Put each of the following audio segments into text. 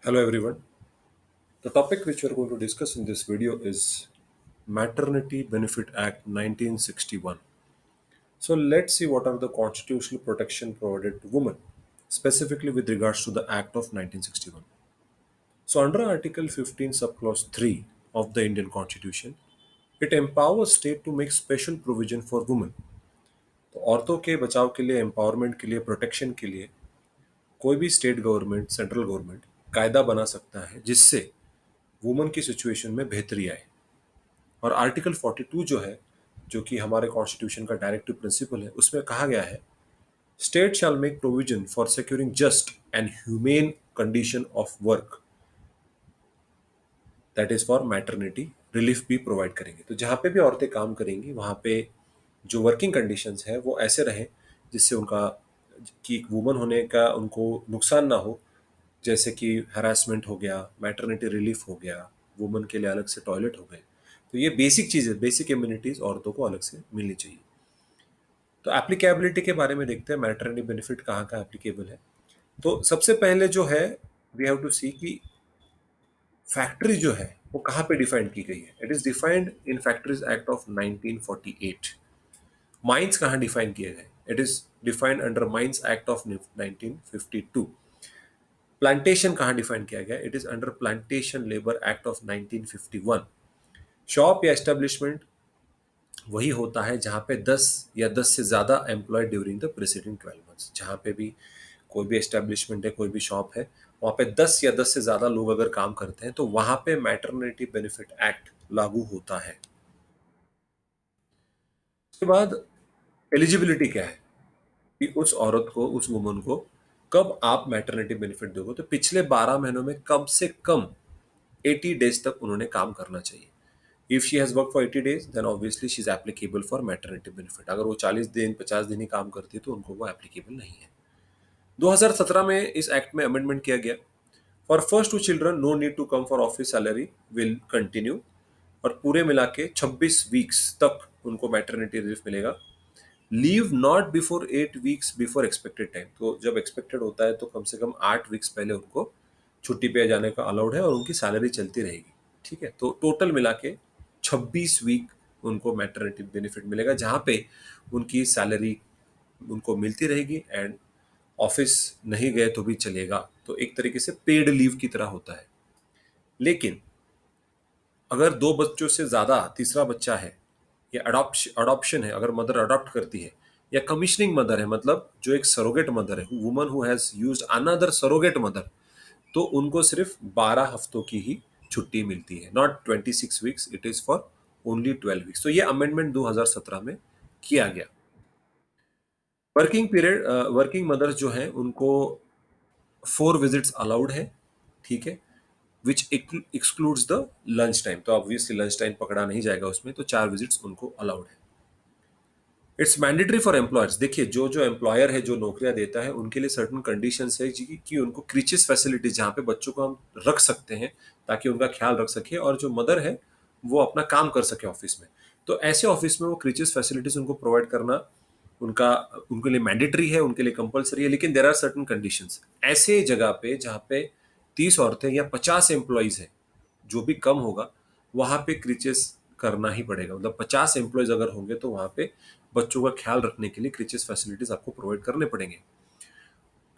Hello everyone. The topic which we are going to discuss in this video is Maternity Benefit Act 1961. So let's see what are the constitutional protection provided to women, specifically with regards to the Act of 1961. So under Article 15 subclause 3 of the Indian Constitution, it empowers state to make special provision for women. तो औरतों के बचाव के लिए, empowerment के लिए, protection के लिए कोई भी स्टेट गवर्नमेंट, सेंट्रल गवर्नमेंट कायदा बना सकता है जिससे वुमन की सिचुएशन में बेहतरी आए। और आर्टिकल 42 जो है, जो कि हमारे कॉन्स्टिट्यूशन का डायरेक्टिव प्रिंसिपल है, उसमें कहा गया है state shall make provision for securing just and humane condition of work, that is for maternity relief भी प्रोवाइड करेंगे। तो जहाँ पे भी औरतें काम करेंगी वहाँ पे जो वर्किंग कंडीशंस है वो ऐसे रहें जिससे उनका कि एक वुमन होने का उनको नुकसान ना हो, जैसे कि हरासमेंट हो गया, मैटरनिटी रिलीफ हो गया, वुमन के लिए अलग से टॉयलेट हो गए। तो ये बेसिक चीज़ें, बेसिक इम्यूनिटीज औरतों को अलग से मिलनी चाहिए। तो एप्लीकेबिलिटी के बारे में देखते हैं, मैटरनिटी बेनिफिट कहाँ कहाँ एप्लीकेबल है। तो सबसे पहले जो है, वी हैव टू सी कि फैक्ट्री जो है वो कहाँ पे डिफाइन की गई है। It is defined in factories act of 1948। Mines कहाँ डिफाइन किए गए, it is defined under mines act of 1952। Plantation कहाँ डिफाइन किया गया, it is under plantation labour act of 1951। Shop या एस्टेब्लिशमेंट वही होता है जहाँ पे 10 या 10 से ज़्यादा employ during the preceding 12 months. जहाँ पे भी कोई भी एस्टेब्लिशमेंट है, कोई भी शॉप है, वहाँ पे 10 या 10 से ज़्यादा लोग अगर काम करते हैं तो वहाँ पे मैटरनिटी बेनिफिट एक्ट लागू होता है। उसके बाद एलिजिबिलिटी क्या है कि उस औरत को, उस वुमन को कब आप मैटरनिटी बेनिफिट दोगे। तो पिछले 12 महीनों में कम से कम 80 डेज तक उन्होंने काम करना चाहिए। If she has work for 80 days then obviously she is applicable for maternity benefit. अगर वो 40 दिन, 50 दिन ही काम करती है तो उनको वो एप्लीकेबल नहीं है। 2017 में इस एक्ट में अमेंडमेंट किया गया। For first two children no need to come for office salary will continue. और पूरे मिला के 26 वीक्स तक उनको मैटरनिटी रिलीफ मिलेगा। Leave not before 8 weeks before expected time. तो जब एक्सपेक्टेड होता है तो कम से कम 8 वीक्स पहले उनको छुट्टी पे जाने का अलाउड है और उनकी सैलरी चलती रहेगी। ठीक है, तो टोटल मिला के 26 वीक उनको मैटरनिटी बेनिफिट मिलेगा, जहाँ पे उनकी सैलरी उनको मिलती रहेगी एंड ऑफिस नहीं गए तो भी चलेगा। तो एक तरीके से पेड लीव की तरह होता है। लेकिन अगर दो बच्चों से ज्यादा तीसरा बच्चा है, या अडॉप्शन है, अगर मदर अडॉप्ट करती है, या कमीशनिंग मदर है, मतलब जो एक सरोगेट मदर है, woman who has used another surrogate mother, तो उनको सिर्फ 12 हफ्तों की ही छुट्टी मिलती है, not 26 weeks, it is for only 12 weeks. तो ये अमेंडमेंट 2017 में किया गया। वर्किंग पीरियड, वर्किंग मदर्स जो है उनको 4 विजिट्स अलाउड है। ठीक है, विच एक्सक्लूड्स द लंच टाइम। तो ऑब्वियसली लंच टाइम पकड़ा नहीं जाएगा उसमें, तो 4 विजिट्स उनको अलाउड है। It's mandatory for employers. देखिए, जो जो एम्प्लॉयर है, जो नौकरियां देता है, उनके लिए सर्टन कंडीशंस है कि उनको क्रीचेस फैसिलिटीज, जहाँ पे बच्चों को हम रख सकते हैं ताकि उनका ख्याल रख सके और जो मदर है वो अपना काम कर सके ऑफिस में। तो ऐसे ऑफिस में वो क्रीचेस फैसिलिटीज उनको प्रोवाइड करना उनका उनके लिए मैंडेटरी है, उनके लिए कंपलसरी है। लेकिन देर आर सर्टन कंडीशंस। ऐसे जगह पे जहाँ पे 30 औरतें या 50 एम्प्लॉयज हैं, जो भी कम होगा वहां पे क्रीचेस करना ही पड़ेगा। मतलब 50 एम्प्लॉयज अगर होंगे तो वहां पे बच्चों का ख्याल रखने के लिए क्रीचेस फैसिलिटीज आपको प्रोवाइड करने पड़ेंगे,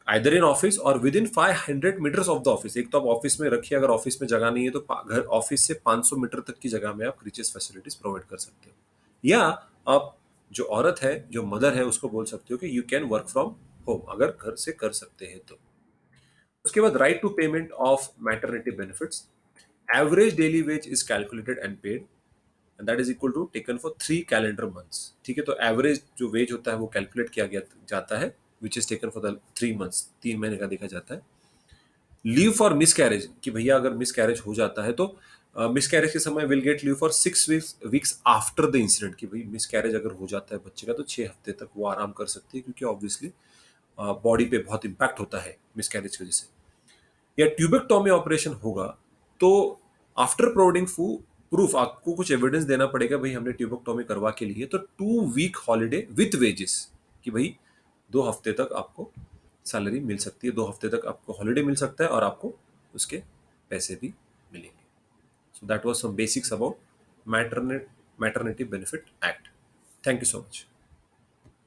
आइदर इन ऑफिस और within 500 metres of the office. एक तो आप ऑफिस में रखिए, अगर ऑफिस में जगह नहीं है तो घर ऑफिस से 500 मीटर तक की जगह में आप क्रीचेस फैसिलिटीज प्रोवाइड कर सकते हो। या आप जो औरत है, जो मदर है, उसको बोल सकते हो कि you can work from home, अगर घर से कर सकते हैं तो। उसके बाद right to payment of maternity benefits. Average daily wage is calculated and paid and that is equal to taken for 3 calendar months. ठीक है, तो एवरेज जो वेज होता है वो कैलकुलेट किया गया जाता है, which is taken for the 3 months, 3 महीने का देखा जाता है। लीव फॉर मिस कैरेज, कि भैया अगर मिस कैरेज हो जाता है तो मिस कैरेज के समय will get leave for 6 weeks after the incident. कि भाई मिस कैरेज अगर हो जाता है बच्चे का तो 6 हफ्ते तक वो आराम कर सकती है, क्योंकि ऑब्वियसली बॉडी पे बहुत इंपैक्ट होता है मिस कैरेज की वजह से। या ट्यूबेक्टोमी ऑपरेशन होगा तो आफ्टर प्रोवाइडिंग प्रूफ, आपको कुछ एविडेंस देना पड़ेगा, भाई हमने ट्यूबेक्टोमी करवा के लिए, तो 2 वीक हॉलीडे विथ वेजेस। कि भाई 2 हफ्ते तक आपको सैलरी मिल सकती है, 2 हफ्ते तक आपको हॉलीडे मिल सकता है और आपको उसके पैसे भी मिलेंगे। So that was some basics about maternity benefit act. Thank you so much.